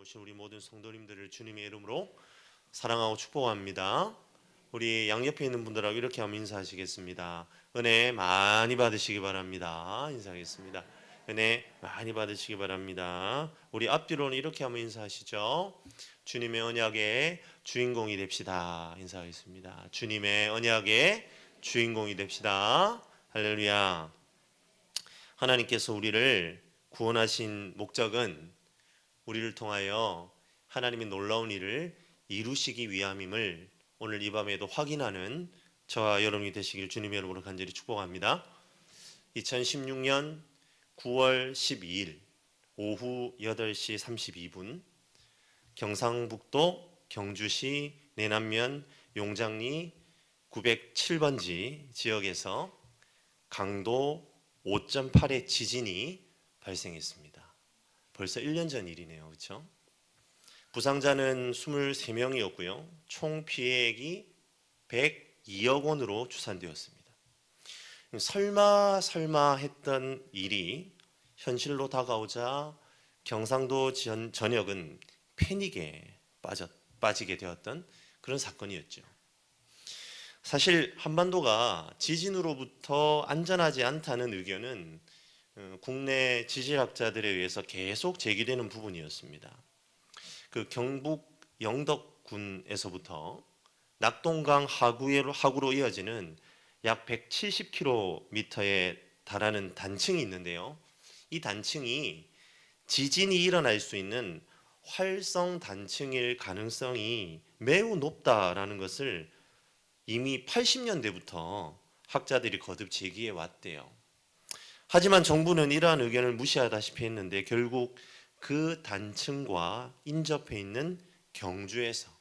오신 우리 모든 성도님들을 주님의 이름으로 사랑하고 축복합니다. 우리 양옆에 있는 분들하고 이렇게 한번 인사하시겠습니다. 은혜 많이 받으시기 바랍니다. 인사하겠습니다. 은혜 많이 받으시기 바랍니다. 우리 앞뒤로는 이렇게 한번 인사하시죠. 주님의 언약의 주인공이 됩시다. 인사하겠습니다. 주님의 언약의 주인공이 됩시다. 할렐루야. 하나님께서 우리를 구원하신 목적은 우리를 통하여 하나님의 놀라운 일을 이루시기 위함임을 오늘 이 밤에도 확인하는 저와 여러분이 되시길 주님의 이름으로 간절히 축복합니다. 2016년 9월 12일 오후 8시 32분 경상북도 경주시 내남면 용장리 907번지 지역에서 강도 5.8의 지진이 발생했습니다. 벌써 1년 전 일이네요. 그렇죠? 부상자는 23명이었고요. 총 피해액이 102억 원으로 추산되었습니다. 설마 했던 일이 현실로 다가오자 경상도 전역은 패닉에 빠지게 되었던 그런 사건이었죠. 사실 한반도가 지진으로부터 안전하지 않다는 의견은 국내 지질학자들에 의해서 계속 제기되는 부분이었습니다. 그 경북 영덕군에서부터 낙동강 하구로 이어지는 약 170km에 달하는 단층이 있는데요. 이 단층이 지진이 일어날 수 있는 활성 단층일 가능성이 매우 높다라는 것을 이미 80년대부터 학자들이 거듭 제기해 왔대요. 하지만 정부는 이러한 의견을 무시하다시피 했는데 결국 그 단층과 인접해 있는 경주에서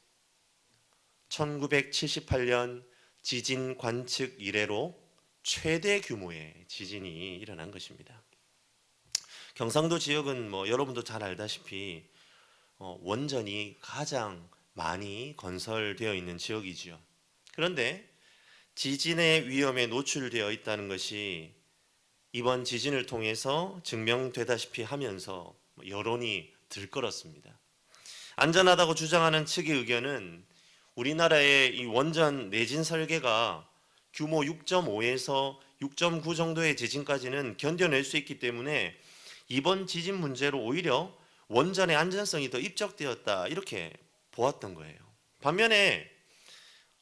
1978년 지진 관측 이래로 최대 규모의 지진이 일어난 것입니다. 경상도 지역은 여러분도 잘 알다시피 원전이 가장 많이 건설되어 있는 지역이지요. 그런데 지진의 위험에 노출되어 있다는 것이 이번 지진을 통해서 증명되다시피 하면서 여론이 들끓었습니다. 안전하다고 주장하는 측의 의견은 우리나라의 이 원전 내진 설계가 규모 6.5에서 6.9 정도의 지진까지는 견뎌낼 수 있기 때문에 이번 지진 문제로 오히려 원전의 안전성이 더 입적되었다 이렇게 보았던 거예요. 반면에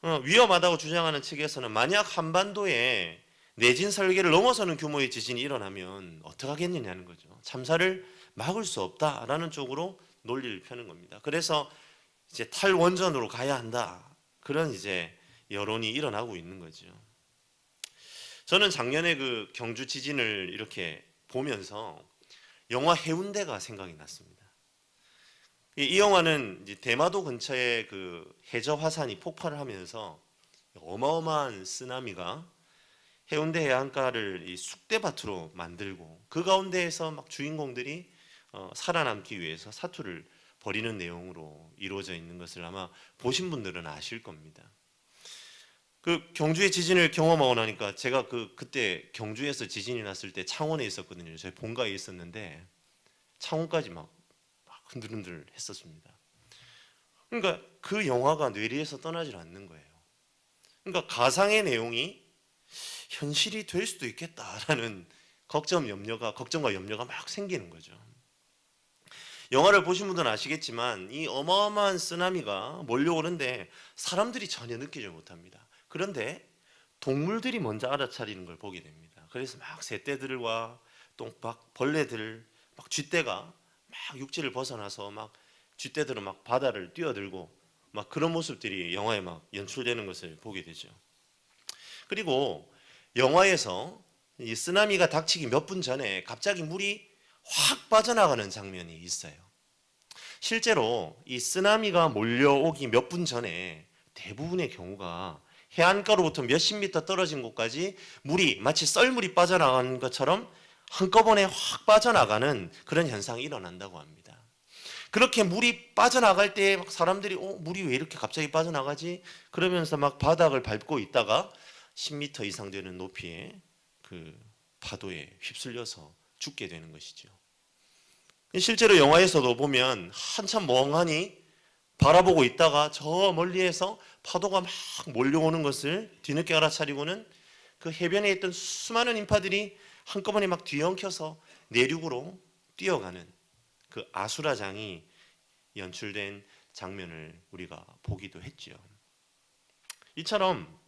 위험하다고 주장하는 측에서는 만약 한반도에 내진 설계를 넘어서는 규모의 지진이 일어나면 어떡하겠느냐는 거죠. 참사를 막을 수 없다라는 쪽으로 논리를 펴는 겁니다. 그래서 이제 탈원전으로 가야 한다. 그런 이제 여론이 일어나고 있는 거죠. 저는 작년에 그 경주 지진을 이렇게 보면서 영화 해운대가 생각이 났습니다. 이 영화는 이제 대마도 근처에 그 해저 화산이 폭발을 하면서 어마어마한 쓰나미가 해운대 해안가를 이 쑥대밭으로 만들고 그 가운데에서 막 주인공들이 살아남기 위해서 사투를 벌이는 내용으로 이루어져 있는 것을 아마 보신 분들은 아실 겁니다. 그 경주의 지진을 경험하고 나니까 제가 그때 경주에서 지진이 났을 때 창원에 있었거든요. 저희 본가에 있었는데 창원까지 막 흔들흔들 했었습니다. 그러니까 그 영화가 뇌리에서 떠나질 않는 거예요. 그러니까 가상의 내용이 현실이 될 수도 있겠다라는 걱정과 염려가 막 생기는 거죠. 영화를 보신 분들은 아시겠지만 이 어마어마한 쓰나미가 몰려오는데 사람들이 전혀 느끼지 못합니다. 그런데 동물들이 먼저 알아차리는 걸 보게 됩니다. 그래서 막 새떼들과 똥박 벌레들 막 쥐떼가 막 육지를 벗어나서 막 쥐떼들은 막 바다를 뛰어들고 막 그런 모습들이 영화에 막 연출되는 것을 보게 되죠. 그리고 영화에서 이 쓰나미가 닥치기 몇 분 전에 갑자기 물이 확 빠져나가는 장면이 있어요. 실제로 이 쓰나미가 몰려오기 몇 분 전에 대부분의 경우가 해안가로부터 몇십 미터 떨어진 곳까지 물이 마치 썰물이 빠져나가는 것처럼 한꺼번에 확 빠져나가는 그런 현상이 일어난다고 합니다. 그렇게 물이 빠져나갈 때 막 사람들이 물이 왜 이렇게 갑자기 빠져나가지? 그러면서 막 바닥을 밟고 있다가 10m 이상 되는 높이의 그 파도에 휩쓸려서 죽게 되는 것이죠. 실제로 영화에서도 보면 한참 멍하니 바라보고 있다가 저 멀리에서 파도가 막 몰려오는 것을 뒤늦게 알아차리고는 그 해변에 있던 수많은 인파들이 한꺼번에 막 뒤엉켜서 내륙으로 뛰어가는 그 아수라장이 연출된 장면을 우리가 보기도 했지요. 이처럼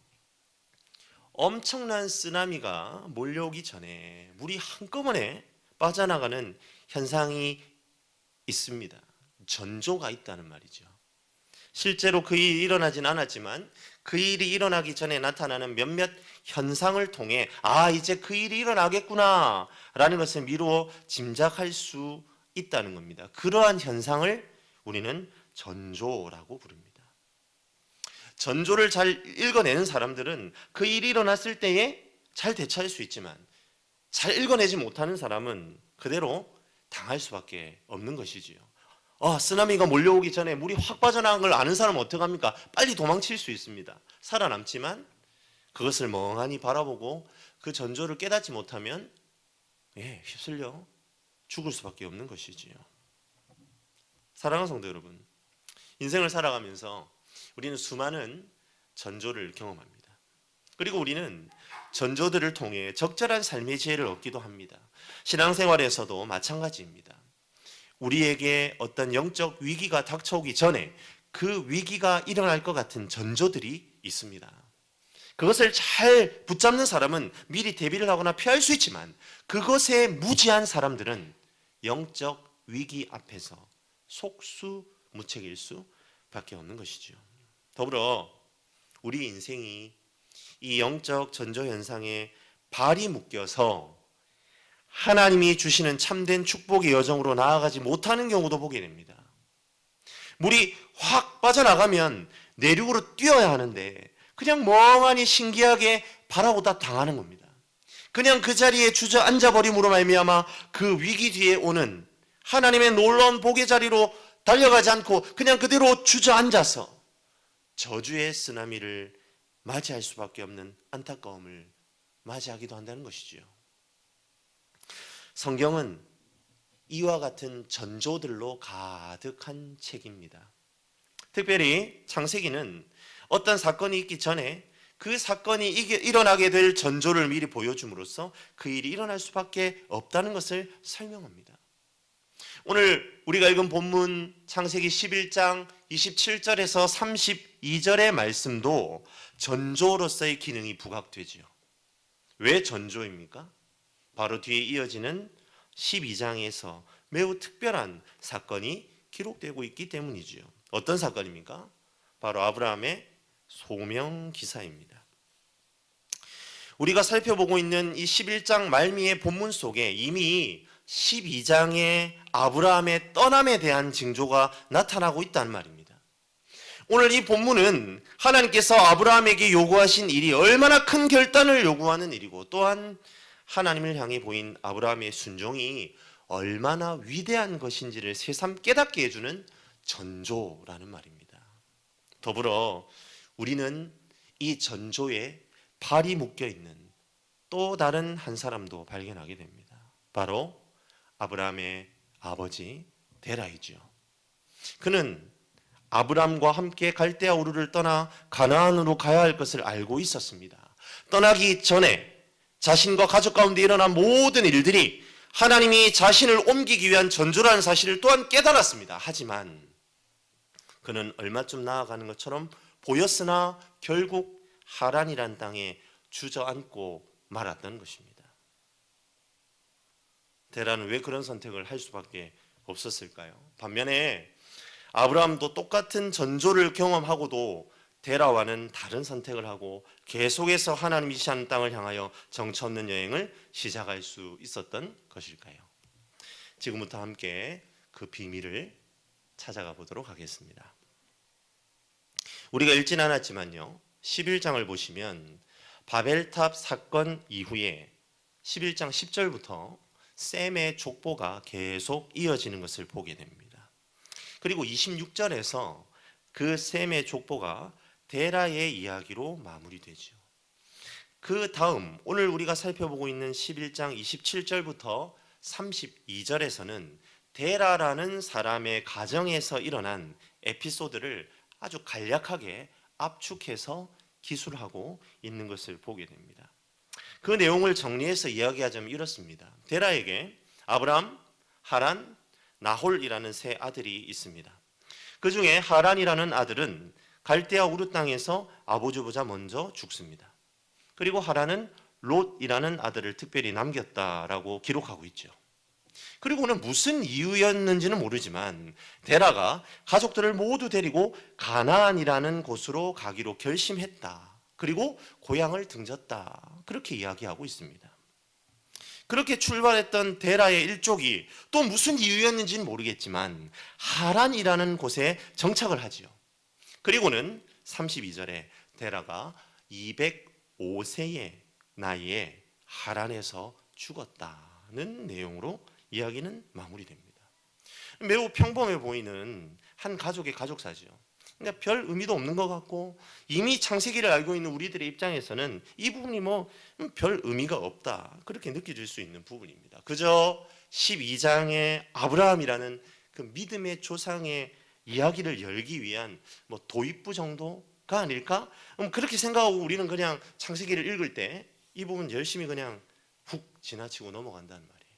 엄청난 쓰나미가 몰려오기 전에 물이 한꺼번에 빠져나가는 현상이 있습니다. 전조가 있다는 말이죠. 실제로 그 일이 일어나진 않았지만 그 일이 일어나기 전에 나타나는 몇몇 현상을 통해 이제 그 일이 일어나겠구나 라는 것을 미루어 짐작할 수 있다는 겁니다. 그러한 현상을 우리는 전조라고 부릅니다. 전조를 잘 읽어내는 사람들은 그 일이 일어났을 때에 잘 대처할 수 있지만 잘 읽어내지 못하는 사람은 그대로 당할 수밖에 없는 것이지요. 쓰나미가 몰려오기 전에 물이 확 빠져나간 걸 아는 사람은 어떡합니까? 빨리 도망칠 수 있습니다. 살아남지만 그것을 멍하니 바라보고 그 전조를 깨닫지 못하면 휩쓸려 죽을 수밖에 없는 것이지요. 사랑하는 성도 여러분, 인생을 살아가면서 우리는 수많은 전조를 경험합니다. 그리고 우리는 전조들을 통해 적절한 삶의 지혜를 얻기도 합니다. 신앙생활에서도 마찬가지입니다. 우리에게 어떤 영적 위기가 닥쳐오기 전에 그 위기가 일어날 것 같은 전조들이 있습니다. 그것을 잘 붙잡는 사람은 미리 대비를 하거나 피할 수 있지만 그것에 무지한 사람들은 영적 위기 앞에서 속수무책일 수밖에 없는 것이죠. 더불어 우리 인생이 이 영적 전조 현상에 발이 묶여서 하나님이 주시는 참된 축복의 여정으로 나아가지 못하는 경우도 보게 됩니다. 물이 확 빠져나가면 내륙으로 뛰어야 하는데 그냥 멍하니 신기하게 바라보다 당하는 겁니다. 그냥 그 자리에 주저앉아 버림으로 말미암아 그 위기 뒤에 오는 하나님의 놀라운 복의 자리로 달려가지 않고 그냥 그대로 주저앉아서 저주의 쓰나미를 맞이할 수밖에 없는 안타까움을 맞이하기도 한다는 것이죠. 성경은 이와 같은 전조들로 가득한 책입니다. 특별히 창세기는 어떤 사건이 있기 전에 그 사건이 일어나게 될 전조를 미리 보여줌으로써 그 일이 일어날 수밖에 없다는 것을 설명합니다. 오늘 우리가 읽은 본문 창세기 11장 27절에서 32절의 말씀도 전조로서의 기능이 부각되지요. 왜 전조입니까? 바로 뒤에 이어지는 12장에서 매우 특별한 사건이 기록되고 있기 때문이지요. 어떤 사건입니까? 바로 아브라함의 소명 기사입니다. 우리가 살펴보고 있는 이 11장 말미의 본문 속에 이미 12장의 아브라함의 떠남에 대한 징조가 나타나고 있다는 말입니다. 오늘 이 본문은 하나님께서 아브라함에게 요구하신 일이 얼마나 큰 결단을 요구하는 일이고 또한 하나님을 향해 보인 아브라함의 순종이 얼마나 위대한 것인지를 새삼 깨닫게 해주는 전조라는 말입니다. 더불어 우리는 이 전조에 발이 묶여있는 또 다른 한 사람도 발견하게 됩니다. 바로 아브라함의 아버지 데라이죠. 그는 아브라함과 함께 갈대아 우르를 떠나 가나안으로 가야 할 것을 알고 있었습니다. 떠나기 전에 자신과 가족 가운데 일어난 모든 일들이 하나님이 자신을 옮기기 위한 전조라는 사실을 또한 깨달았습니다. 하지만 그는 얼마쯤 나아가는 것처럼 보였으나 결국 하란이란 땅에 주저앉고 말았던 것입니다. 데라는 왜 그런 선택을 할 수밖에 없었을까요? 반면에 아브라함도 똑같은 전조를 경험하고도 데라와는 다른 선택을 하고 계속해서 하나님이 지시하는 땅을 향하여 정처 없는 여행을 시작할 수 있었던 것일까요? 지금부터 함께 그 비밀을 찾아가 보도록 하겠습니다. 우리가 읽진 않았지만요, 11장을 보시면 바벨탑 사건 이후에 11장 10절부터 셈의 족보가 계속 이어지는 것을 보게 됩니다. 그리고 26절에서 그 셈의 족보가 데라의 이야기로 마무리되죠. 그 다음 오늘 우리가 살펴보고 있는 11장 27절부터 32절에서는 데라라는 사람의 가정에서 일어난 에피소드를 아주 간략하게 압축해서 기술하고 있는 것을 보게 됩니다. 그 내용을 정리해서 이야기하자면 이렇습니다. 데라에게 아브람, 하란, 나홀이라는 세 아들이 있습니다. 그 중에 하란이라는 아들은 갈대아 우르 땅에서 아버지보다 먼저 죽습니다. 그리고 하란은 롯이라는 아들을 특별히 남겼다라고 기록하고 있죠. 그리고는 무슨 이유였는지는 모르지만 데라가 가족들을 모두 데리고 가나안이라는 곳으로 가기로 결심했다. 그리고 고향을 등졌다. 그렇게 이야기하고 있습니다. 그렇게 출발했던 데라의 일족이 또 무슨 이유였는지는 모르겠지만 하란이라는 곳에 정착을 하지요. 그리고는 32절에 데라가 205세의 나이에 하란에서 죽었다는 내용으로 이야기는 마무리됩니다. 매우 평범해 보이는 한 가족의 가족사죠. 그러니까 별 의미도 없는 것 같고 이미 창세기를 알고 있는 우리들의 입장에서는 이 부분이 뭐 별 의미가 없다 그렇게 느껴질 수 있는 부분입니다. 그저 12장의 아브라함이라는 그 믿음의 조상의 이야기를 열기 위한 뭐 도입부 정도가 아닐까? 그렇게 생각하고 우리는 그냥 창세기를 읽을 때 이 부분 열심히 그냥 훅 지나치고 넘어간다는 말이에요.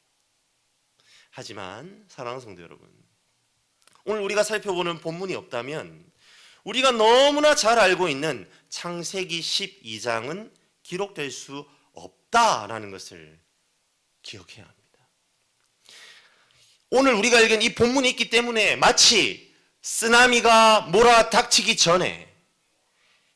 하지만 사랑하는 성도 여러분, 오늘 우리가 살펴보는 본문이 없다면 우리가 너무나 잘 알고 있는 창세기 12장은 기록될 수 없다라는 것을 기억해야 합니다. 오늘 우리가 읽은 이 본문이 있기 때문에 마치 쓰나미가 몰아닥치기 전에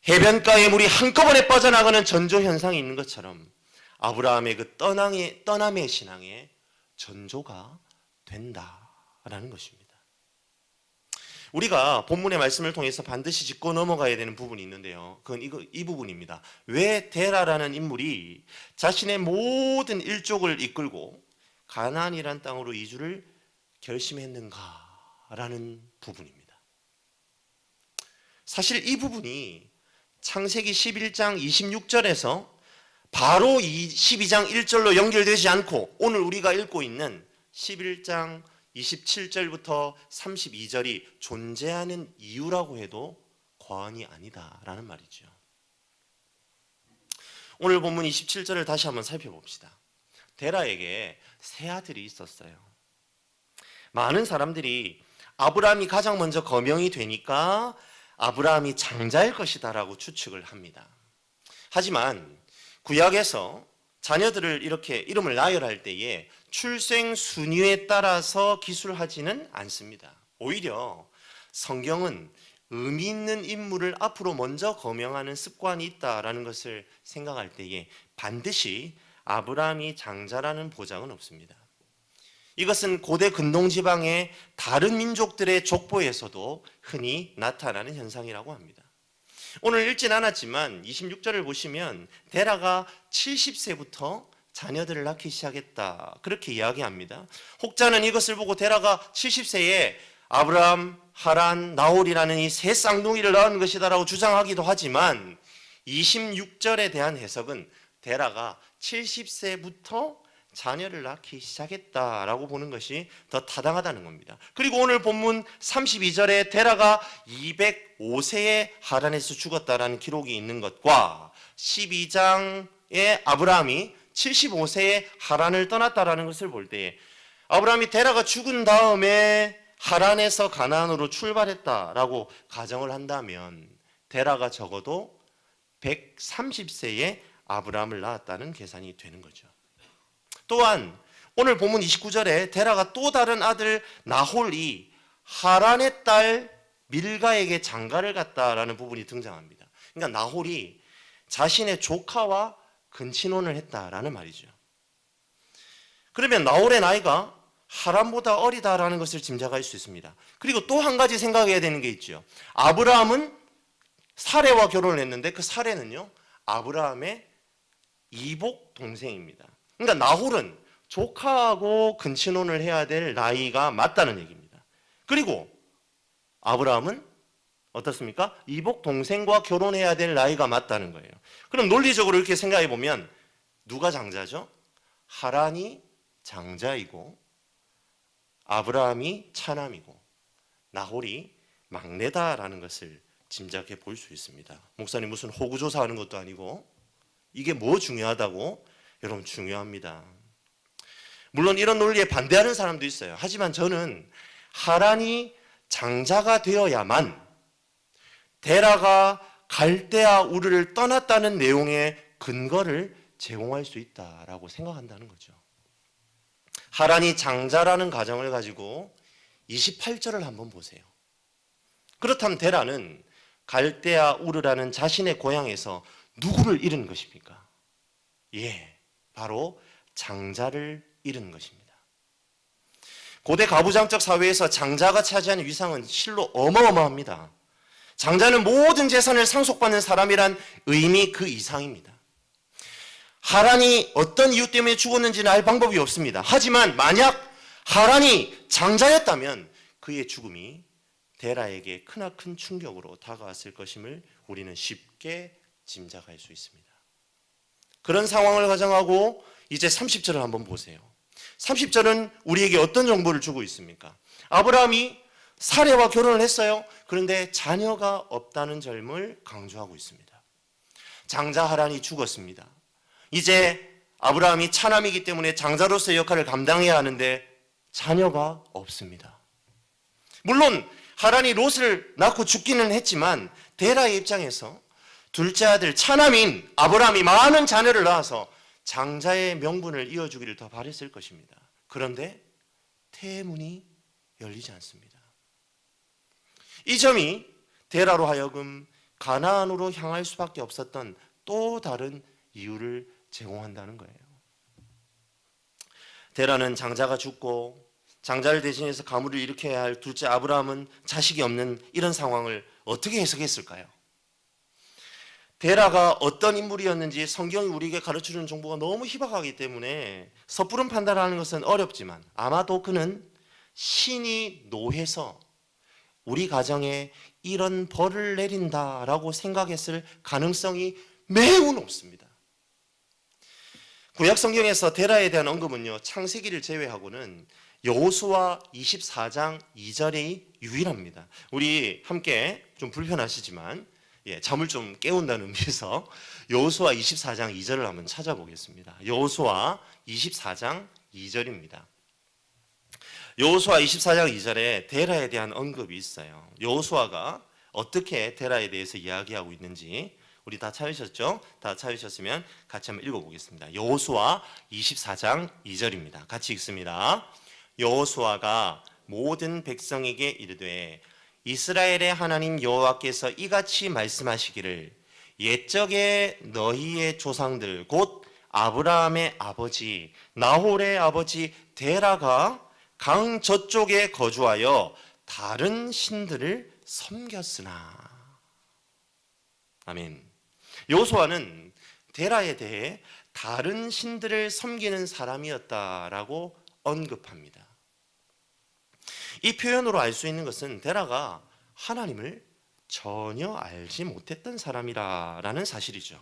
해변가의 물이 한꺼번에 빠져나가는 전조현상이 있는 것처럼 아브라함의 그 떠남의 신앙에 전조가 된다라는 것입니다. 우리가 본문의 말씀을 통해서 반드시 짚고 넘어가야 되는 부분이 있는데요. 그건 이 부분입니다. 왜 데라라는 인물이 자신의 모든 일족을 이끌고 가나안이란 땅으로 이주를 결심했는가라는 부분입니다. 사실 이 부분이 창세기 11장 26절에서 바로 이 12장 1절로 연결되지 않고 오늘 우리가 읽고 있는 11장 27절부터 32절이 존재하는 이유라고 해도 과언이 아니다라는 말이죠. 오늘 본문 27절을 다시 한번 살펴봅시다. 데라에게 세 아들이 있었어요. 많은 사람들이 아브라함이 가장 먼저 거명이 되니까 아브라함이 장자일 것이다라고 추측을 합니다. 하지만 구약에서 자녀들을 이렇게 이름을 나열할 때에 출생 순위에 따라서 기술하지는 않습니다. 오히려 성경은 의미 있는 인물을 앞으로 먼저 거명하는 습관이 있다라는 것을 생각할 때에 반드시 아브라함이 장자라는 보장은 없습니다. 이것은 고대 근동지방의 다른 민족들의 족보에서도 흔히 나타나는 현상이라고 합니다. 오늘 읽진 않았지만 26절을 보시면 데라가 70세부터 자녀들을 낳기 시작했다 그렇게 이야기합니다. 혹자는 이것을 보고 데라가 70세에 아브라함, 하란, 나홀이라는 이 세 쌍둥이를 낳은 것이다라고 주장하기도 하지만 26절에 대한 해석은 데라가 70세부터 자녀를 낳기 시작했다라고 보는 것이 더 타당하다는 겁니다. 그리고 오늘 본문 32절에 데라가 205세에 하란에서 죽었다라는 기록이 있는 것과 12장에 아브라함이 75세에 하란을 떠났다라는 것을 볼 때 아브라함이 데라가 죽은 다음에 하란에서 가나안으로 출발했다라고 가정을 한다면 데라가 적어도 130세에 아브라함을 낳았다는 계산이 되는 거죠. 또한 오늘 본문 29절에 데라가 또 다른 아들 나홀이 하란의 딸 밀가에게 장가를 갔다라는 부분이 등장합니다. 그러니까 나홀이 자신의 조카와 근친혼을 했다라는 말이죠. 그러면 나홀의 나이가 하란보다 어리다라는 것을 짐작할 수 있습니다. 그리고 또 한 가지 생각해야 되는 게 있죠. 아브라함은 사레와 결혼을 했는데 그 사레는요 아브라함의 이복 동생입니다. 그러니까 나홀은 조카하고 근친혼을 해야 될 나이가 맞다는 얘기입니다. 그리고 아브라함은 어떻습니까? 이복 동생과 결혼해야 될 나이가 맞다는 거예요. 그럼 논리적으로 이렇게 생각해 보면 누가 장자죠? 하란이 장자이고 아브라함이 차남이고 나홀이 막내다라는 것을 짐작해 볼 수 있습니다. 목사님 무슨 호구조사하는 것도 아니고 이게 뭐 중요하다고? 여러분 중요합니다. 물론 이런 논리에 반대하는 사람도 있어요. 하지만 저는 하란이 장자가 되어야만 데라가 갈대아 우르를 떠났다는 내용의 근거를 제공할 수 있다라고 생각한다는 거죠. 하란이 장자라는 가정을 가지고 28절을 한번 보세요. 그렇다면 데라는 갈대아 우르라는 자신의 고향에서 누구를 잃은 것입니까? 예, 바로 장자를 잃은 것입니다. 고대 가부장적 사회에서 장자가 차지하는 위상은 실로 어마어마합니다. 장자는 모든 재산을 상속받는 사람이란 의미 그 이상입니다. 하란이 어떤 이유 때문에 죽었는지는 알 방법이 없습니다. 하지만 만약 하란이 장자였다면 그의 죽음이 데라에게 크나큰 충격으로 다가왔을 것임을 우리는 쉽게 짐작할 수 있습니다. 그런 상황을 가정하고 이제 30절을 한번 보세요. 30절은 우리에게 어떤 정보를 주고 있습니까? 아브라함이 사레와 결혼을 했어요. 그런데 자녀가 없다는 점을 강조하고 있습니다. 장자 하란이 죽었습니다. 이제 아브라함이 차남이기 때문에 장자로서의 역할을 감당해야 하는데 자녀가 없습니다. 물론 하란이 롯을 낳고 죽기는 했지만 데라의 입장에서 둘째 아들 차남인 아브라함이 많은 자녀를 낳아서 장자의 명분을 이어주기를 더 바랬을 것입니다. 그런데 태문이 열리지 않습니다. 이 점이 데라로 하여금 가나안으로 향할 수밖에 없었던 또 다른 이유를 제공한다는 거예요. 데라는 장자가 죽고 장자를 대신해서 가문을 일으켜야 할 둘째 아브라함은 자식이 없는 이런 상황을 어떻게 해석했을까요? 데라가 어떤 인물이었는지 성경이 우리에게 가르쳐주는 정보가 너무 희박하기 때문에 섣부른 판단하는 것은 어렵지만 아마도 그는 신이 노해서 우리 가정에 이런 벌을 내린다라고 생각했을 가능성이 매우 높습니다. 구약 성경에서 데라에 대한 언급은요, 창세기를 제외하고는 여호수아 24장 2절이 유일합니다. 우리 함께 좀 불편하시지만 잠을 좀 깨운다는 의미에서 여호수아 24장 2절을 한번 찾아보겠습니다. 여호수아 24장 2절입니다. 여호수아 24장 2절에 데라에 대한 언급이 있어요. 여호수아가 어떻게 데라에 대해서 이야기하고 있는지 우리 다 찾으셨죠? 다 찾으셨으면 같이 한번 읽어보겠습니다. 여호수아 24장 2절입니다. 같이 읽습니다. 여호수아가 모든 백성에게 이르되 이스라엘의 하나님 여호와께서 이같이 말씀하시기를 옛적에 너희의 조상들 곧 아브라함의 아버지 나홀의 아버지 데라가 강 저쪽에 거주하여 다른 신들을 섬겼으나. 아멘. 여호수아는 데라에 대해 다른 신들을 섬기는 사람이었다라고 언급합니다. 이 표현으로 알 수 있는 것은 데라가 하나님을 전혀 알지 못했던 사람이라는 사실이죠.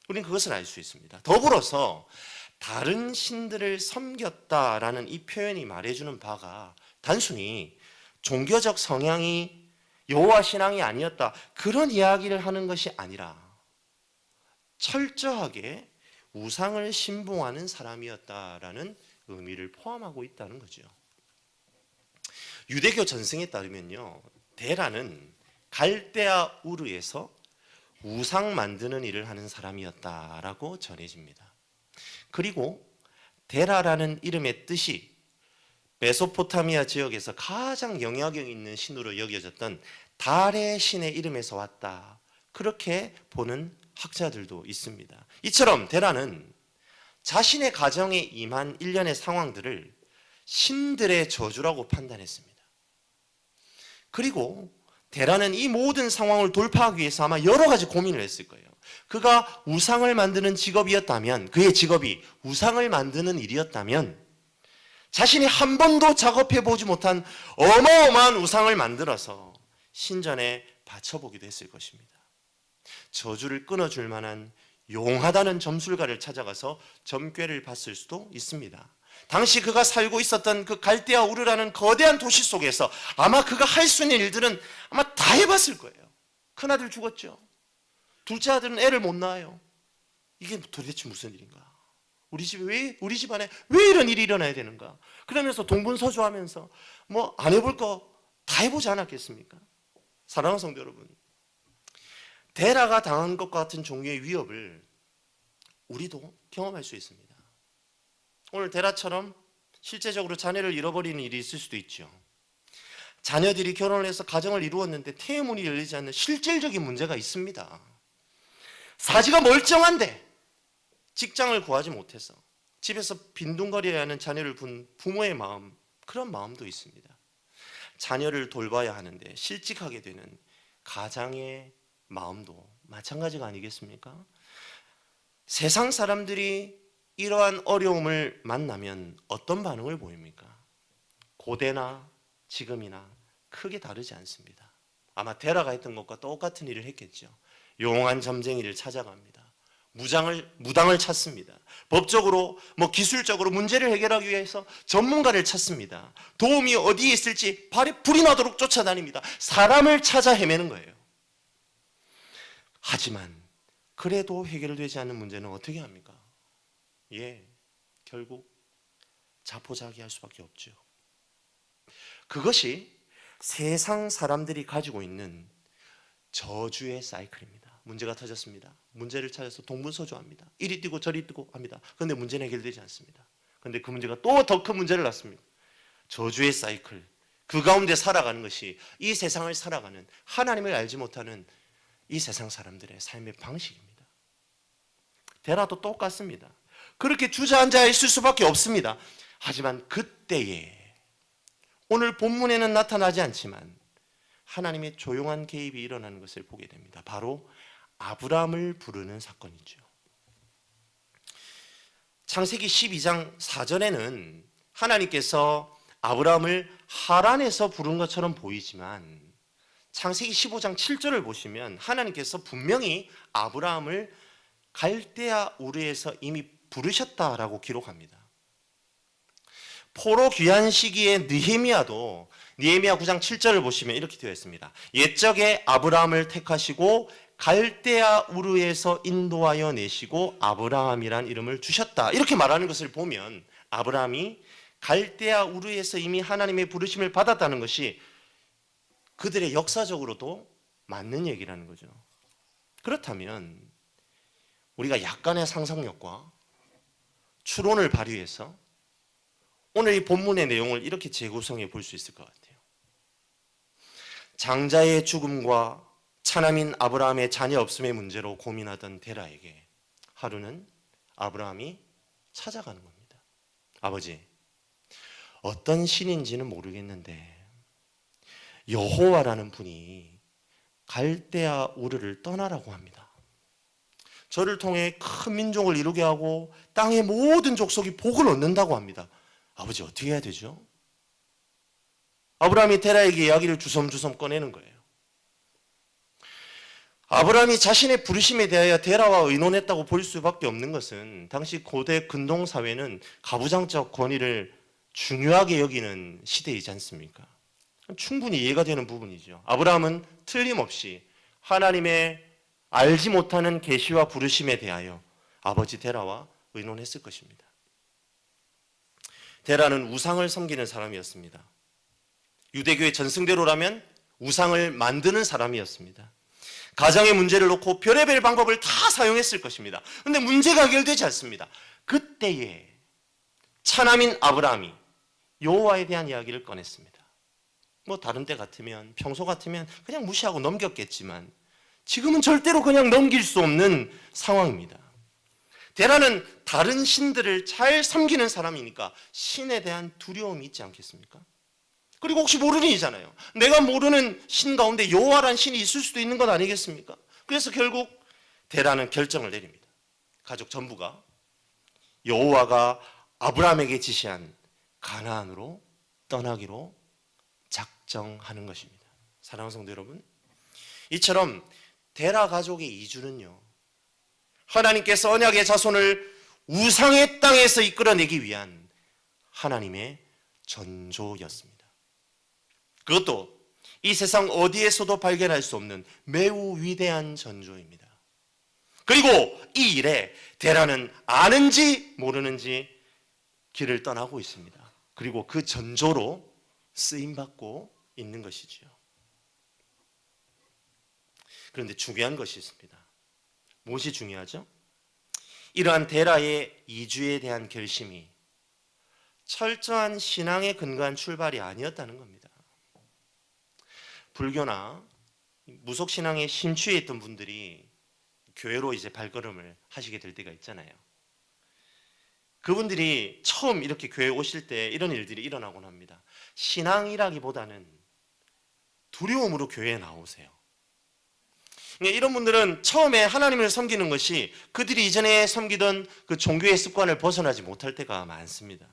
우리는 그것을 알 수 있습니다. 더불어서 다른 신들을 섬겼다라는 이 표현이 말해주는 바가 단순히 종교적 성향이 여호와 신앙이 아니었다 그런 이야기를 하는 것이 아니라 철저하게 우상을 신봉하는 사람이었다라는 의미를 포함하고 있다는 거죠. 유대교 전승에 따르면요, 데라는 갈대아 우르에서 우상 만드는 일을 하는 사람이었다라고 전해집니다. 그리고 데라라는 이름의 뜻이 메소포타미아 지역에서 가장 영향력 있는 신으로 여겨졌던 달의 신의 이름에서 왔다, 그렇게 보는 학자들도 있습니다. 이처럼 데라는 자신의 가정에 임한 일련의 상황들을 신들의 저주라고 판단했습니다. 그리고 데라는 이 모든 상황을 돌파하기 위해서 아마 여러 가지 고민을 했을 거예요. 그가 우상을 만드는 직업이었다면, 그의 직업이 우상을 만드는 일이었다면 자신이 한 번도 작업해보지 못한 어마어마한 우상을 만들어서 신전에 바쳐보기도 했을 것입니다. 저주를 끊어줄 만한 용하다는 점술가를 찾아가서 점괘를 봤을 수도 있습니다. 당시 그가 살고 있었던 그 갈대아 우르라는 거대한 도시 속에서 아마 그가 할 수 있는 일들은 아마 다 해봤을 거예요. 큰아들 죽었죠. 둘째 아들은 애를 못 낳아요. 이게 도대체 무슨 일인가? 우리 집안에 왜 이런 일이 일어나야 되는가? 그러면서 동분서주하면서 뭐 안 해볼 거 다 해보지 않았겠습니까? 사랑하는 성도 여러분, 데라가 당한 것과 같은 종류의 위협을 우리도 경험할 수 있습니다. 오늘 데라처럼 실제적으로 자녀를 잃어버리는 일이 있을 수도 있죠. 자녀들이 결혼을 해서 가정을 이루었는데 태문이 열리지 않는 실질적인 문제가 있습니다. 사지가 멀쩡한데 직장을 구하지 못해서 집에서 빈둥거려야 하는 자녀를 둔 부모의 마음, 그런 마음도 있습니다. 자녀를 돌봐야 하는데 실직하게 되는 가장의 마음도 마찬가지가 아니겠습니까? 세상 사람들이 이러한 어려움을 만나면 어떤 반응을 보입니까? 고대나 지금이나 크게 다르지 않습니다. 아마 데라가 했던 것과 똑같은 일을 했겠죠. 용한 점쟁이를 찾아갑니다. 무당을 찾습니다. 법적으로 기술적으로 문제를 해결하기 위해서 전문가를 찾습니다. 도움이 어디에 있을지 발에 불이 나도록 쫓아다닙니다. 사람을 찾아 헤매는 거예요. 하지만 그래도 해결되지 않는 문제는 어떻게 합니까? 결국 자포자기할 수밖에 없죠. 그것이 세상 사람들이 가지고 있는 저주의 사이클입니다. 문제가 터졌습니다. 문제를 찾아서 동분서주합니다. 이리 뛰고 저리 뛰고 합니다. 그런데 문제는 해결되지 않습니다. 그런데 그 문제가 또 더 큰 문제를 낳습니다. 저주의 사이클, 그 가운데 살아가는 것이 이 세상을 살아가는, 하나님을 알지 못하는 이 세상 사람들의 삶의 방식입니다. 데라도 똑같습니다. 그렇게 주저앉아 있을 수밖에 없습니다. 하지만 그때에, 오늘 본문에는 나타나지 않지만 하나님의 조용한 개입이 일어나는 것을 보게 됩니다. 바로 아브라함을 부르는 사건이죠. 창세기 12장 4절에는 하나님께서 아브라함을 하란에서 부른 것처럼 보이지만 창세기 15장 7절을 보시면 하나님께서 분명히 아브라함을 갈대아 우르에서 이미 부르셨다라고 기록합니다. 포로 귀환 시기에 느헤미야도 느헤미야 9장 7절을 보시면 이렇게 되어 있습니다. 옛적에 아브라함을 택하시고 갈대아 우르에서 인도하여 내시고 아브라함이란 이름을 주셨다, 이렇게 말하는 것을 보면 아브라함이 갈대아 우르에서 이미 하나님의 부르심을 받았다는 것이 그들의 역사적으로도 맞는 얘기라는 거죠. 그렇다면 우리가 약간의 상상력과 추론을 발휘해서 오늘 이 본문의 내용을 이렇게 재구성해 볼 수 있을 것 같아요. 장자의 죽음과 차남인 아브라함의 자녀 없음의 문제로 고민하던 데라에게 하루는 아브라함이 찾아가는 겁니다. 아버지, 어떤 신인지는 모르겠는데 여호와라는 분이 갈대아 우르를 떠나라고 합니다. 저를 통해 큰 민족을 이루게 하고 땅의 모든 족속이 복을 얻는다고 합니다. 아버지, 어떻게 해야 되죠? 아브라함이 데라에게 이야기를 주섬주섬 꺼내는 거예요. 아브라함이 자신의 부르심에 대하여 데라와 의논했다고 볼 수밖에 없는 것은 당시 고대 근동사회는 가부장적 권위를 중요하게 여기는 시대이지 않습니까? 충분히 이해가 되는 부분이죠. 아브라함은 틀림없이 하나님의 알지 못하는 계시와 부르심에 대하여 아버지 데라와 의논했을 것입니다. 데라는 우상을 섬기는 사람이었습니다. 유대교의 전승대로라면 우상을 만드는 사람이었습니다. 가정의 문제를 놓고 별의별 방법을 다 사용했을 것입니다. 그런데 문제가 해결되지 않습니다. 그때에 차남인 아브라함이 여호와에 대한 이야기를 꺼냈습니다. 다른 때 같으면, 평소 같으면 그냥 무시하고 넘겼겠지만 지금은 절대로 그냥 넘길 수 없는 상황입니다. 데라는 다른 신들을 잘 섬기는 사람이니까 신에 대한 두려움이 있지 않겠습니까? 그리고 혹시 모르는 이잖아요. 내가 모르는 신 가운데 여호와란 신이 있을 수도 있는 것 아니겠습니까? 그래서 결국 데라는 결정을 내립니다. 가족 전부가 여호와가 아브라함에게 지시한 가나안으로 떠나기로 작정하는 것입니다. 사랑하는 성도 여러분, 이처럼 데라 가족의 이주는요, 하나님께서 언약의 자손을 우상의 땅에서 이끌어내기 위한 하나님의 전조였습니다. 그것도 이 세상 어디에서도 발견할 수 없는 매우 위대한 전조입니다. 그리고 이 일에 데라는 아는지 모르는지 길을 떠나고 있습니다. 그리고 그 전조로 쓰임받고 있는 것이지요. 그런데 중요한 것이 있습니다. 무엇이 중요하죠? 이러한 데라의 이주에 대한 결심이 철저한 신앙에 근거한 출발이 아니었다는 겁니다. 불교나 무속신앙에 심취해 있던 분들이 교회로 이제 발걸음을 하시게 될 때가 있잖아요. 그분들이 처음 이렇게 교회에 오실 때 이런 일들이 일어나곤 합니다. 신앙이라기보다는 두려움으로 교회에 나오세요. 이런 분들은 처음에 하나님을 섬기는 것이 그들이 이전에 섬기던 그 종교의 습관을 벗어나지 못할 때가 많습니다.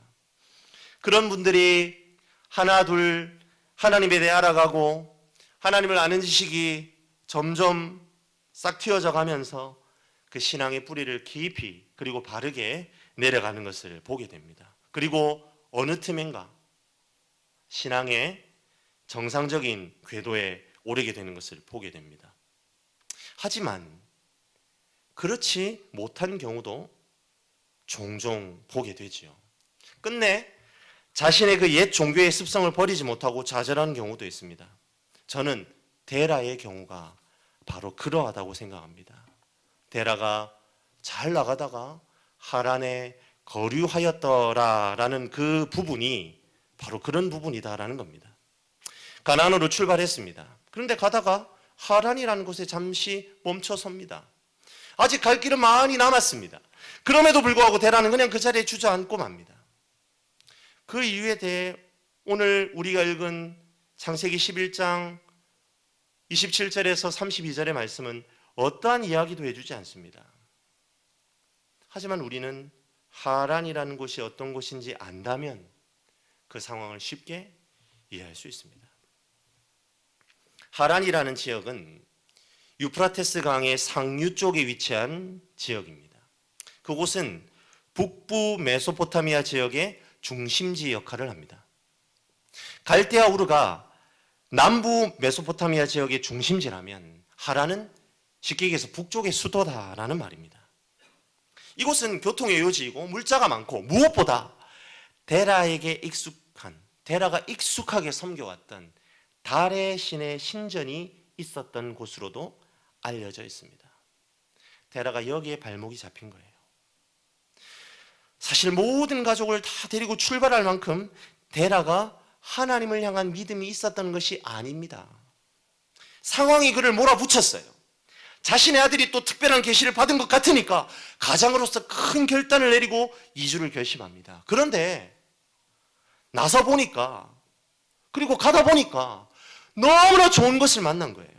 그런 분들이 하나 둘 하나님에 대해 알아가고 하나님을 아는 지식이 점점 싹 틔어져 가면서 그 신앙의 뿌리를 깊이 그리고 바르게 내려가는 것을 보게 됩니다. 그리고 어느 틈엔가 신앙의 정상적인 궤도에 오르게 되는 것을 보게 됩니다. 하지만 그렇지 못한 경우도 종종 보게 되지요. 끝내 자신의 그 옛 종교의 습성을 버리지 못하고 좌절하는 경우도 있습니다. 저는 데라의 경우가 바로 그러하다고 생각합니다. 데라가 잘 나가다가 하란에 거류하였더라라는 그 부분이 바로 그런 부분이다라는 겁니다. 가나안으로 출발했습니다. 그런데 가다가 하란이라는 곳에 잠시 멈춰섭니다. 아직 갈 길은 많이 남았습니다. 그럼에도 불구하고 데라는 그냥 그 자리에 주저앉고 맙니다. 그 이유에 대해 오늘 우리가 읽은 창세기 11장 27절에서 32절의 말씀은 어떠한 이야기도 해주지 않습니다. 하지만 우리는 하란이라는 곳이 어떤 곳인지 안다면 그 상황을 쉽게 이해할 수 있습니다. 하란이라는 지역은 유프라테스 강의 상류 쪽에 위치한 지역입니다. 그곳은 북부 메소포타미아 지역의 중심지 역할을 합니다. 갈대아 우르가 남부 메소포타미아 지역의 중심지라면 하란은 쉽게 얘기해서 북쪽의 수도다라는 말입니다. 이곳은 교통의 요지이고 물자가 많고 무엇보다 데라가 익숙하게 섬겨왔던 달의 신의 신전이 있었던 곳으로도 알려져 있습니다. 데라가 여기에 발목이 잡힌 거예요. 사실 모든 가족을 다 데리고 출발할 만큼 데라가 하나님을 향한 믿음이 있었던 것이 아닙니다. 상황이 그를 몰아붙였어요. 자신의 아들이 또 특별한 계시를 받은 것 같으니까 가장으로서 큰 결단을 내리고 이주를 결심합니다. 그런데 나서 보니까 그리고 가다 보니까 너무나 좋은 것을 만난 거예요.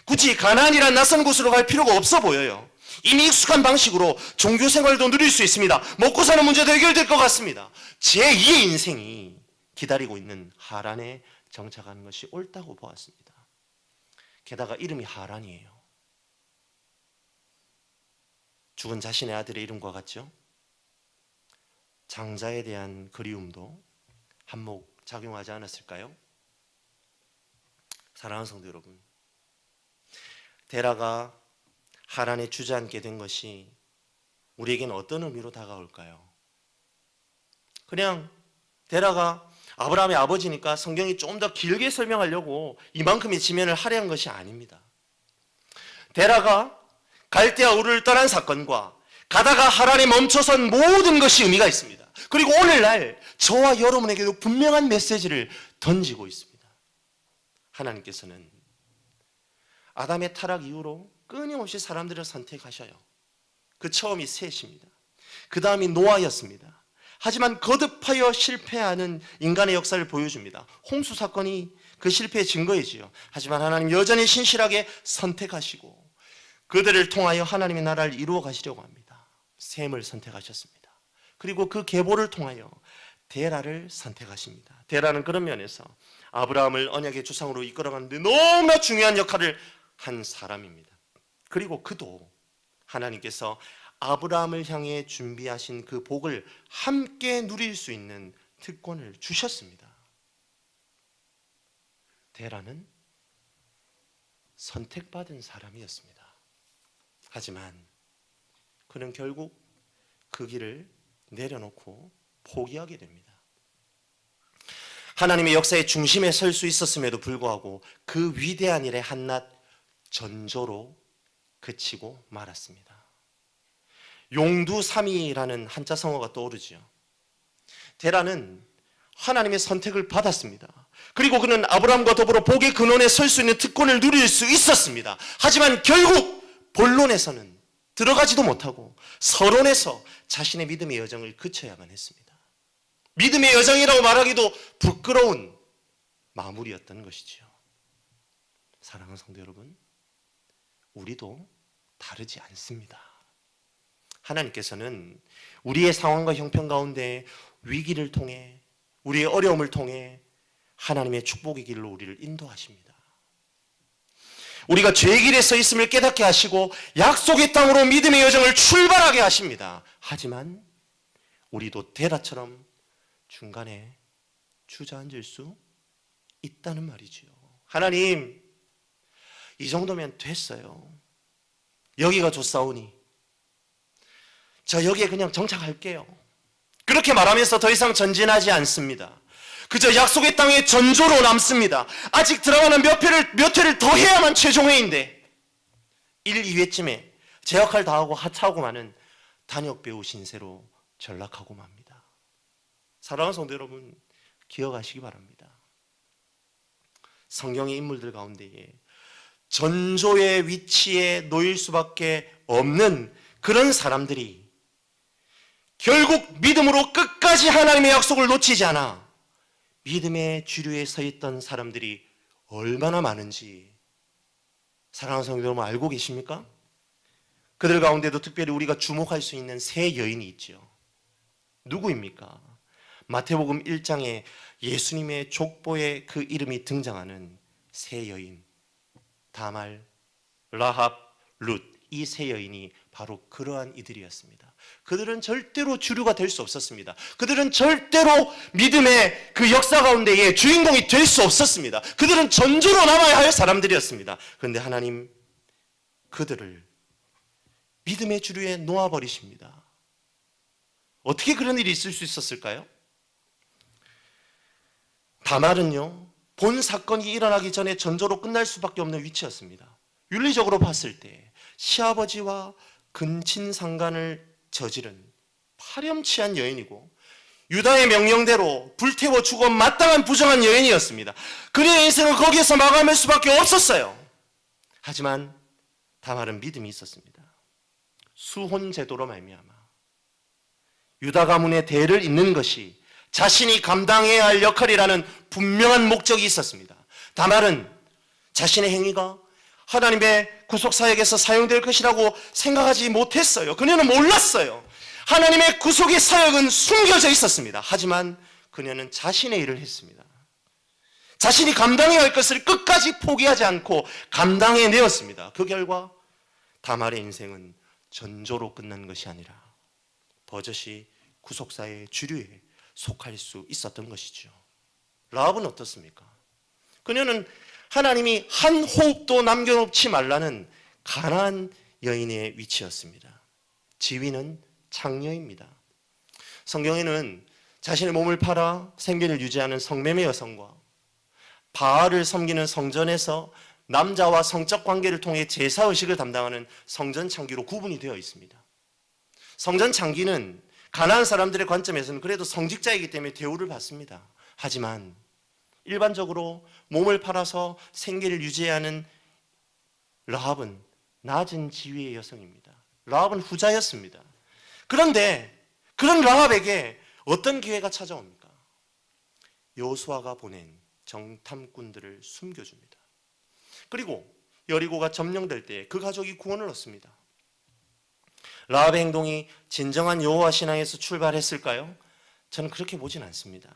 굳이 가나안이란 낯선 곳으로 갈 필요가 없어 보여요. 이미 익숙한 방식으로 종교 생활도 누릴 수 있습니다. 먹고 사는 문제도 해결될 것 같습니다. 제2의 인생이 기다리고 있는 하란에 정착하는 것이 옳다고 보았습니다. 게다가 이름이 하란이에요. 죽은 자신의 아들의 이름과 같죠? 장자에 대한 그리움도 한몫 작용하지 않았을까요? 사랑하는 성도 여러분, 데라가 하란에 주저앉게 된 것이 우리에게는 어떤 의미로 다가올까요? 그냥 데라가 아브라함의 아버지니까 성경이 좀 더 길게 설명하려고 이만큼의 지면을 할애한 것이 아닙니다. 데라가 갈대아 우르를 떠난 사건과 가다가 하란에 멈춰선 모든 것이 의미가 있습니다. 그리고 오늘날 저와 여러분에게도 분명한 메시지를 던지고 있습니다. 하나님께서는 아담의 타락 이후로 끊임없이 사람들을 선택하셔요. 그 처음이 셋입니다. 그 다음이 노아였습니다. 하지만 거듭하여 실패하는 인간의 역사를 보여줍니다. 홍수 사건이 그 실패의 증거이지요. 하지만 하나님 여전히 신실하게 선택하시고 그들을 통하여 하나님의 나라를 이루어 가시려고 합니다. 셈을 선택하셨습니다. 그리고 그 계보를 통하여 데라를 선택하십니다. 데라는 그런 면에서 아브라함을 언약의 조상으로 이끌어가는데 너무나 중요한 역할을 한 사람입니다. 그리고 그도 하나님께서 아브라함을 향해 준비하신 그 복을 함께 누릴 수 있는 특권을 주셨습니다. 데라는 선택받은 사람이었습니다. 하지만 그는 결국 그 길을 내려놓고 포기하게 됩니다. 하나님의 역사의 중심에 설 수 있었음에도 불구하고 그 위대한 일의 한낱 전조로 그치고 말았습니다. 용두삼위라는 한자 성어가 떠오르지요. 데라는 하나님의 선택을 받았습니다. 그리고 그는 아브라함과 더불어 복의 근원에 설 수 있는 특권을 누릴 수 있었습니다. 하지만 결국 본론에서는 들어가지도 못하고 서론에서 자신의 믿음의 여정을 그쳐야만 했습니다. 믿음의 여정이라고 말하기도 부끄러운 마무리였던 것이지요. 사랑하는 성도 여러분, 우리도 다르지 않습니다. 하나님께서는 우리의 상황과 형편 가운데 위기를 통해, 우리의 어려움을 통해 하나님의 축복의 길로 우리를 인도하십니다. 우리가 죄의 길에 서 있음을 깨닫게 하시고 약속의 땅으로 믿음의 여정을 출발하게 하십니다. 하지만 우리도 데라처럼 중간에 주저앉을 수 있다는 말이지요. 하나님, 이 정도면 됐어요. 여기가 좋사오니 저 여기에 그냥 정착할게요. 그렇게 말하면서 더 이상 전진하지 않습니다. 그저 약속의 땅에 전조로 남습니다. 아직 들어가는 몇 회를 더 해야만 최종회인데 1, 2회쯤에 제 역할 다 하고 하차하고 마는 단역 배우 신세로 전락하고 맙니다. 사랑하는 성도 여러분, 기억하시기 바랍니다. 성경의 인물들 가운데에 전조의 위치에 놓일 수밖에 없는 그런 사람들이 결국 믿음으로 끝까지 하나님의 약속을 놓치지 않아 믿음의 주류에 서 있던 사람들이 얼마나 많은지 사랑하는 성도 여러분 알고 계십니까? 그들 가운데도 특별히 우리가 주목할 수 있는 세 여인이 있죠. 누구입니까? 마태복음 1장에 예수님의 족보에 그 이름이 등장하는 세 여인, 다말, 라합, 룻, 이 세 여인이 바로 그러한 이들이었습니다. 그들은 절대로 주류가 될 수 없었습니다. 그들은 절대로 믿음의 그 역사 가운데에 주인공이 될 수 없었습니다. 그들은 전조로 남아야 할 사람들이었습니다. 그런데 하나님 그들을 믿음의 주류에 놓아버리십니다. 어떻게 그런 일이 있을 수 있었을까요? 다말은요, 본 사건이 일어나기 전에 전조로 끝날 수밖에 없는 위치였습니다. 윤리적으로 봤을 때 시아버지와 근친상간을 저지른 파렴치한 여인이고 유다의 명령대로 불태워 죽어 마땅한 부정한 여인이었습니다. 그의 인생은 거기에서 마감할 수밖에 없었어요. 하지만 다말은 믿음이 있었습니다. 수혼 제도로 말미암아 유다 가문의 대를 잇는 것이 자신이 감당해야 할 역할이라는 분명한 목적이 있었습니다. 다말은 자신의 행위가 하나님의 구속사역에서 사용될 것이라고 생각하지 못했어요. 그녀는 몰랐어요. 하나님의 구속의 사역은 숨겨져 있었습니다. 하지만 그녀는 자신의 일을 했습니다. 자신이 감당해야 할 것을 끝까지 포기하지 않고 감당해내었습니다. 그 결과 다말의 인생은 전조로 끝난 것이 아니라 버젓이 구속사의 주류에 속할 수 있었던 것이죠. 라합은 어떻습니까? 그녀는 하나님이 한 호흡도 남겨놓지 말라는 가난한 여인의 위치였습니다. 지위는 창녀입니다. 성경에는 자신의 몸을 팔아 생계를 유지하는 성매매 여성과 바알을 섬기는 성전에서 남자와 성적 관계를 통해 제사의식을 담당하는 성전 창기로 구분이 되어 있습니다. 성전 창기는 가난한 사람들의 관점에서는 그래도 성직자이기 때문에 대우를 받습니다. 하지만 일반적으로 몸을 팔아서 생계를 유지하는 라합은 낮은 지위의 여성입니다. 라합은 후자였습니다. 그런데 그런 라합에게 어떤 기회가 찾아옵니까? 여호수아가 보낸 정탐꾼들을 숨겨줍니다. 그리고 여리고가 점령될 때 그 가족이 구원을 얻습니다. 라합의 행동이 진정한 여호와 신앙에서 출발했을까요? 저는 그렇게 보진 않습니다.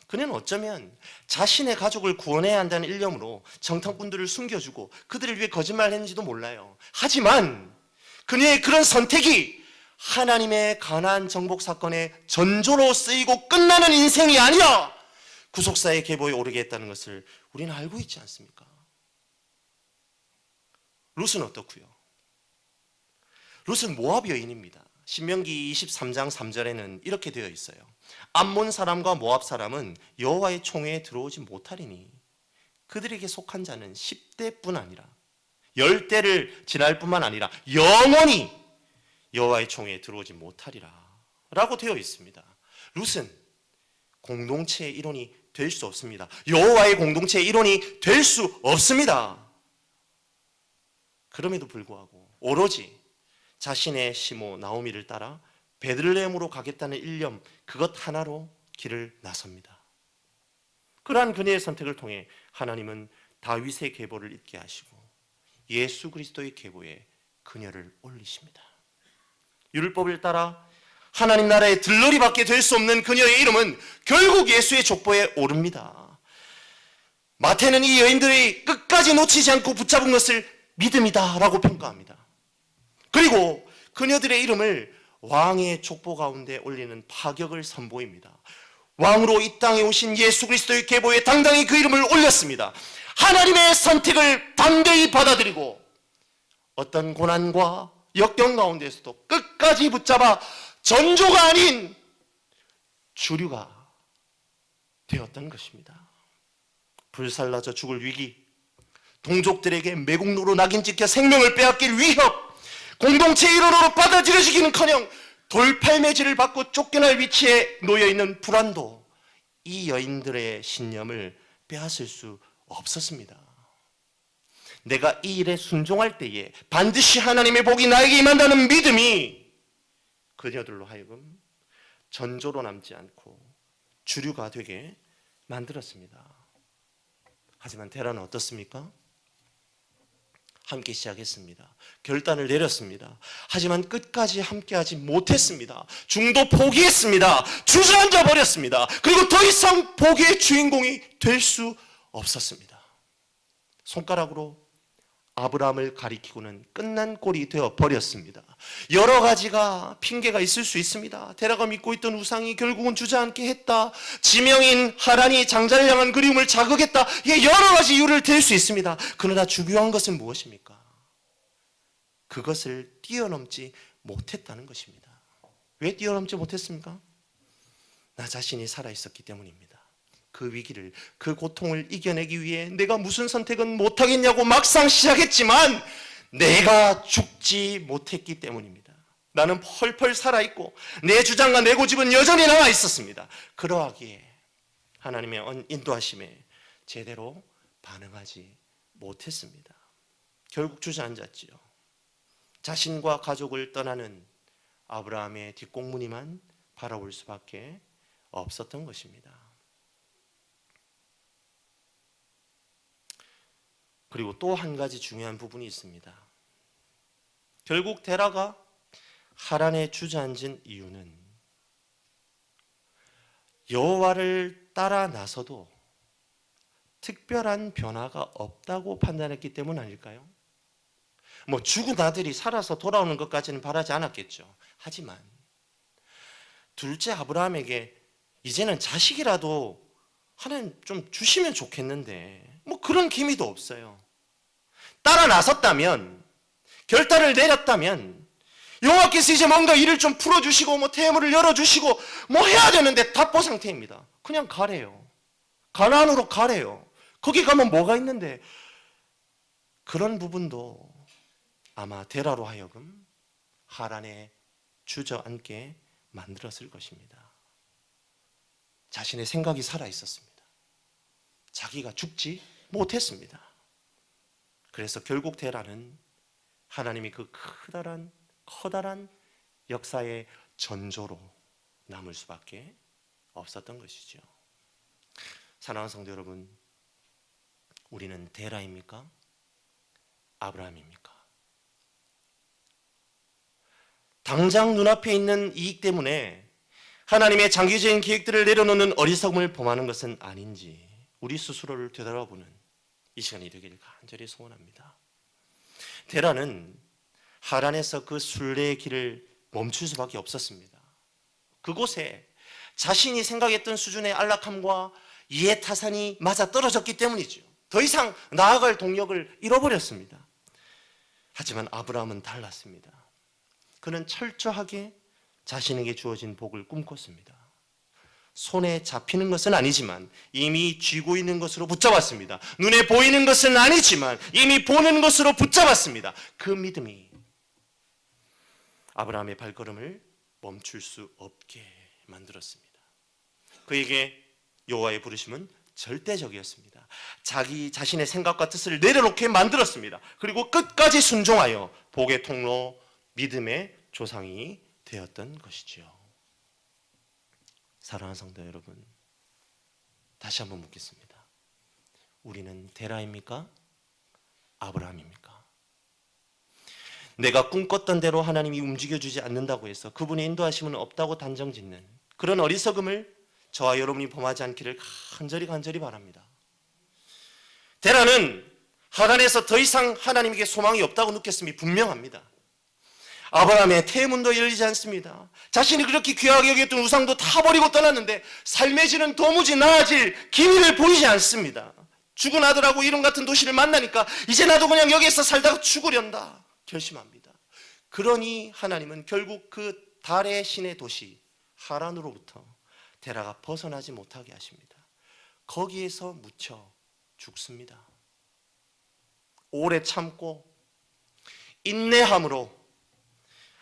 그녀는 어쩌면 자신의 가족을 구원해야 한다는 일념으로 정탐꾼들을 숨겨주고 그들을 위해 거짓말을 했는지도 몰라요. 하지만 그녀의 그런 선택이 하나님의 가나안 정복 사건의 전조로 쓰이고 끝나는 인생이 아니라 구속사의 계보에 오르게 했다는 것을 우리는 알고 있지 않습니까? 룻은 어떻고요? 룻은 모압 여인입니다. 신명기 23장 3절에는 이렇게 되어 있어요. 암몬 사람과 모압 사람은 여호와의 총회에 들어오지 못하리니 그들에게 속한 자는 10대뿐 아니라 10대를 지날 뿐만 아니라 영원히 여호와의 총회에 들어오지 못하리라 라고 되어 있습니다. 룻은 공동체의 일원이 될 수 없습니다. 여호와의 공동체의 일원이 될 수 없습니다. 그럼에도 불구하고 오로지 자신의 시모 나오미를 따라 베들레헴으로 가겠다는 일념 그것 하나로 길을 나섭니다. 그러한 그녀의 선택을 통해 하나님은 다윗의 계보를 잇게 하시고 예수 그리스도의 계보에 그녀를 올리십니다. 율법을 따라 하나님 나라의 들러리밖에 될 수 없는 그녀의 이름은 결국 예수의 족보에 오릅니다. 마태는 이 여인들이 끝까지 놓치지 않고 붙잡은 것을 믿음이다 라고 평가합니다. 그리고 그녀들의 이름을 왕의 족보 가운데 올리는 파격을 선보입니다. 왕으로 이 땅에 오신 예수 그리스도의 계보에 당당히 그 이름을 올렸습니다. 하나님의 선택을 담대히 받아들이고 어떤 고난과 역경 가운데서도 끝까지 붙잡아 전조가 아닌 주류가 되었던 것입니다. 불살라져 죽을 위기, 동족들에게 매국노로 낙인 찍혀 생명을 빼앗길 위협, 공동체 일원으로 받아들여지기는커녕 돌팔매질을 받고 쫓겨날 위치에 놓여있는 불안도 이 여인들의 신념을 빼앗을 수 없었습니다. 내가 이 일에 순종할 때에 반드시 하나님의 복이 나에게 임한다는 믿음이 그녀들로 하여금 전조로 남지 않고 주류가 되게 만들었습니다. 하지만 데라는 어떻습니까? 함께 시작했습니다. 결단을 내렸습니다. 하지만 끝까지 함께하지 못했습니다. 중도 포기했습니다. 주저앉아 버렸습니다. 그리고 더 이상 복의 주인공이 될 수 없었습니다. 손가락으로 아브라함을 가리키고는 끝난 꼴이 되어 버렸습니다. 여러 가지가 핑계가 있을 수 있습니다. 데라가 믿고 있던 우상이 결국은 주저앉게 했다. 지명인 하란이 장자를 향한 그리움을 자극했다. 이게 여러 가지 이유를 댈 수 있습니다. 그러나 중요한 것은 무엇입니까? 그것을 뛰어넘지 못했다는 것입니다. 왜 뛰어넘지 못했습니까? 나 자신이 살아있었기 때문입니다. 그 위기를, 그 고통을 이겨내기 위해 내가 무슨 선택은 못하겠냐고 막상 시작했지만 내가 죽지 못했기 때문입니다. 나는 펄펄 살아있고 내 주장과 내 고집은 여전히 남아있었습니다. 그러하기에 하나님의 인도하심에 제대로 반응하지 못했습니다. 결국 주저앉았지요. 자신과 가족을 떠나는 아브라함의 뒷공무니만 바라볼 수밖에 없었던 것입니다. 그리고 또 한 가지 중요한 부분이 있습니다. 결국 데라가 하란에 주저앉은 이유는 여호와를 따라 나서도 특별한 변화가 없다고 판단했기 때문 아닐까요? 죽은 아들이 살아서 돌아오는 것까지는 바라지 않았겠죠. 하지만 둘째 아브라함에게 이제는 자식이라도 하나님 좀 주시면 좋겠는데 그런 기미도 없어요. 따라 나섰다면, 결단을 내렸다면 여호와께서 이제 뭔가 일을 좀 풀어주시고 태물을 열어주시고 해야 되는데 답보 상태입니다. 그냥 가래요. 가나안으로 가래요. 거기 가면 뭐가 있는데. 그런 부분도 아마 데라로 하여금 하란에 주저앉게 만들었을 것입니다. 자신의 생각이 살아있었습니다. 자기가 죽지 못했습니다. 그래서 결국 데라는 하나님이 그 커다란 역사의 전조로 남을 수밖에 없었던 것이죠. 사랑하는 성도 여러분, 우리는 데라입니까? 아브라함입니까? 당장 눈앞에 있는 이익 때문에 하나님의 장기적인 계획들을 내려놓는 어리석음을 범하는 것은 아닌지 우리 스스로를 되돌아보는 이 시간이 되기를 간절히 소원합니다. 데라는 하란에서 그 순례의 길을 멈출 수밖에 없었습니다. 그곳에 자신이 생각했던 수준의 안락함과 이해타산이 맞아 떨어졌기 때문이죠. 더 이상 나아갈 동력을 잃어버렸습니다. 하지만 아브라함은 달랐습니다. 그는 철저하게 자신에게 주어진 복을 꿈꿨습니다. 손에 잡히는 것은 아니지만 이미 쥐고 있는 것으로 붙잡았습니다. 눈에 보이는 것은 아니지만 이미 보는 것으로 붙잡았습니다. 그 믿음이 아브라함의 발걸음을 멈출 수 없게 만들었습니다. 그에게 여호와의 부르심은 절대적이었습니다. 자기 자신의 생각과 뜻을 내려놓게 만들었습니다. 그리고 끝까지 순종하여 복의 통로, 믿음의 조상이 되었던 것이지요. 사랑하는 성도 여러분, 다시 한번 묻겠습니다. 우리는 데라입니까? 아브라함입니까? 내가 꿈꿨던 대로 하나님이 움직여주지 않는다고 해서 그분의 인도하심은 없다고 단정짓는 그런 어리석음을 저와 여러분이 범하지 않기를 간절히 바랍니다. 데라는 하란에서 더 이상 하나님에게 소망이 없다고 느꼈음이 분명합니다. 아브라함의 태문도 열리지 않습니다. 자신이 그렇게 귀하게 여겼던 우상도 다 버리고 떠났는데 삶의 질은 도무지 나아질 기미를 보이지 않습니다. 죽은 아들하고 이름 같은 도시를 만나니까 이제 나도 그냥 여기에서 살다가 죽으련다 결심합니다. 그러니 하나님은 결국 그 달의 신의 도시 하란으로부터 데라가 벗어나지 못하게 하십니다. 거기에서 묻혀 죽습니다. 오래 참고 인내함으로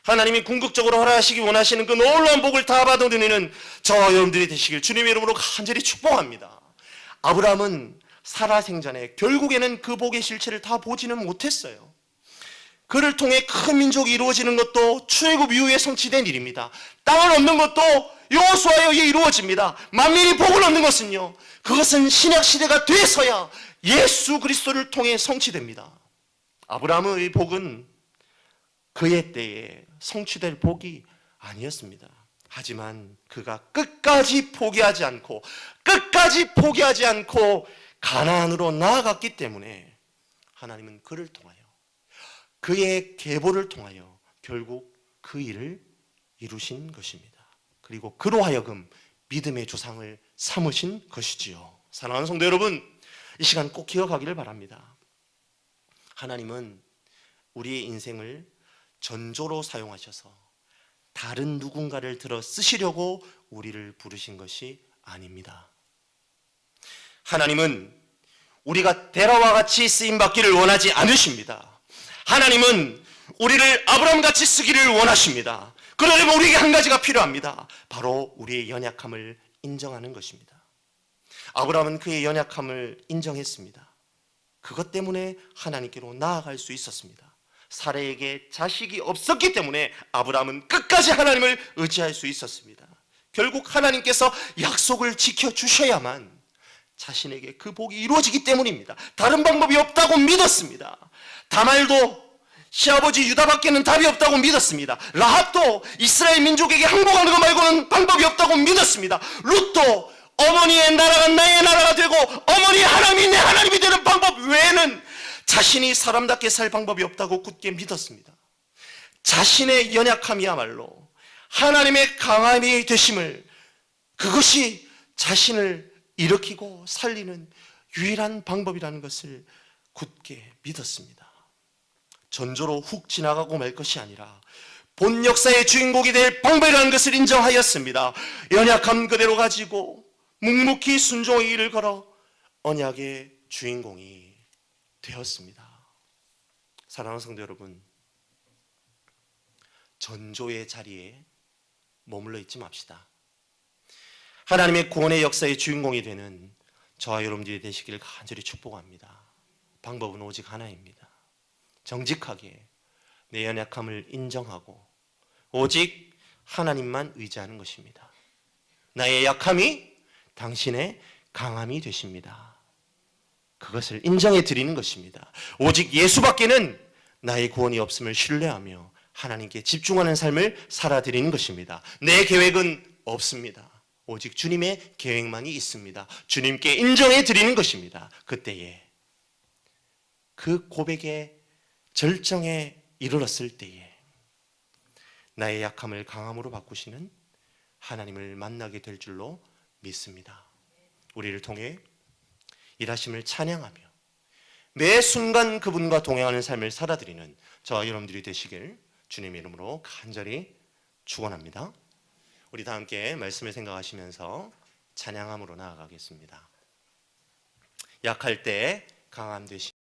하나님이 궁극적으로 허락하시기 원하시는 그 놀라운 복을 다 받아들이는 저와 여러분들이 되시길 주님의 이름으로 간절히 축복합니다. 아브라함은 살아생전에 결국에는 그 복의 실체를 다 보지는 못했어요. 그를 통해 큰 민족이 이루어지는 것도 출애굽 이후에 성취된 일입니다. 땅을 얻는 것도 여호수아에 의해 이루어집니다. 만민이 복을 얻는 것은요, 그것은 신약 시대가 돼서야 예수 그리스도를 통해 성취됩니다. 아브라함의 복은 그의 때에 성취될 복이 아니었습니다. 하지만 그가 끝까지 포기하지 않고 가나안으로 나아갔기 때문에 하나님은 그를 통하여 그의 계보를 통하여 결국 그 일을 이루신 것입니다. 그리고 그로 하여금 믿음의 조상을 삼으신 것이지요. 사랑하는 성도 여러분, 이 시간 꼭 기억하기를 바랍니다. 하나님은 우리의 인생을 전조로 사용하셔서 다른 누군가를 들어 쓰시려고 우리를 부르신 것이 아닙니다. 하나님은 우리가 데라와 같이 쓰임받기를 원하지 않으십니다. 하나님은 우리를 아브라함같이 쓰기를 원하십니다. 그러려면 우리에게 한 가지가 필요합니다. 바로 우리의 연약함을 인정하는 것입니다. 아브라함은 그의 연약함을 인정했습니다. 그것 때문에 하나님께로 나아갈 수 있었습니다. 사라에게 자식이 없었기 때문에 아브라함은 끝까지 하나님을 의지할 수 있었습니다. 결국 하나님께서 약속을 지켜주셔야만 자신에게 그 복이 이루어지기 때문입니다. 다른 방법이 없다고 믿었습니다. 다말도 시아버지 유다밖에는 답이 없다고 믿었습니다. 라합도 이스라엘 민족에게 항복하는 것 말고는 방법이 없다고 믿었습니다. 룻도 어머니의 나라가 나의 나라가 되고 어머니의 하나님이 내 하나님이 되는 방법 외에는 자신이 사람답게 살 방법이 없다고 굳게 믿었습니다. 자신의 연약함이야말로 하나님의 강함이 되심을, 그것이 자신을 일으키고 살리는 유일한 방법이라는 것을 굳게 믿었습니다. 전조로 훅 지나가고 말 것이 아니라 본 역사의 주인공이 될 방법이라는 것을 인정하였습니다. 연약함 그대로 가지고 묵묵히 순종의 길을 걸어 언약의 주인공이 되었습니다. 사랑하는 성도 여러분, 전조의 자리에 머물러 있지 맙시다. 하나님의 구원의 역사의 주인공이 되는 저와 여러분들이 되시기를 간절히 축복합니다. 방법은 오직 하나입니다. 정직하게 내 연약함을 인정하고 오직 하나님만 의지하는 것입니다. 나의 약함이 당신의 강함이 되십니다. 그것을 인정해 드리는 것입니다. 오직 예수밖에는 나의 구원이 없음을 신뢰하며 하나님께 집중하는 삶을 살아드리는 것입니다. 내 계획은 없습니다. 오직 주님의 계획만이 있습니다. 주님께 인정해 드리는 것입니다. 그때에 그 고백의 절정에 이르렀을 때에 나의 약함을 강함으로 바꾸시는 하나님을 만나게 될 줄로 믿습니다. 우리를 통해 일하심을 찬양하며 매 순간 그분과 동행하는 삶을 살아드리는 저와 여러분들이 되시길 주님의 이름으로 간절히 축원합니다. 우리 다 함께 말씀을 생각하시면서 찬양함으로 나아가겠습니다. 약할 때 강함 되시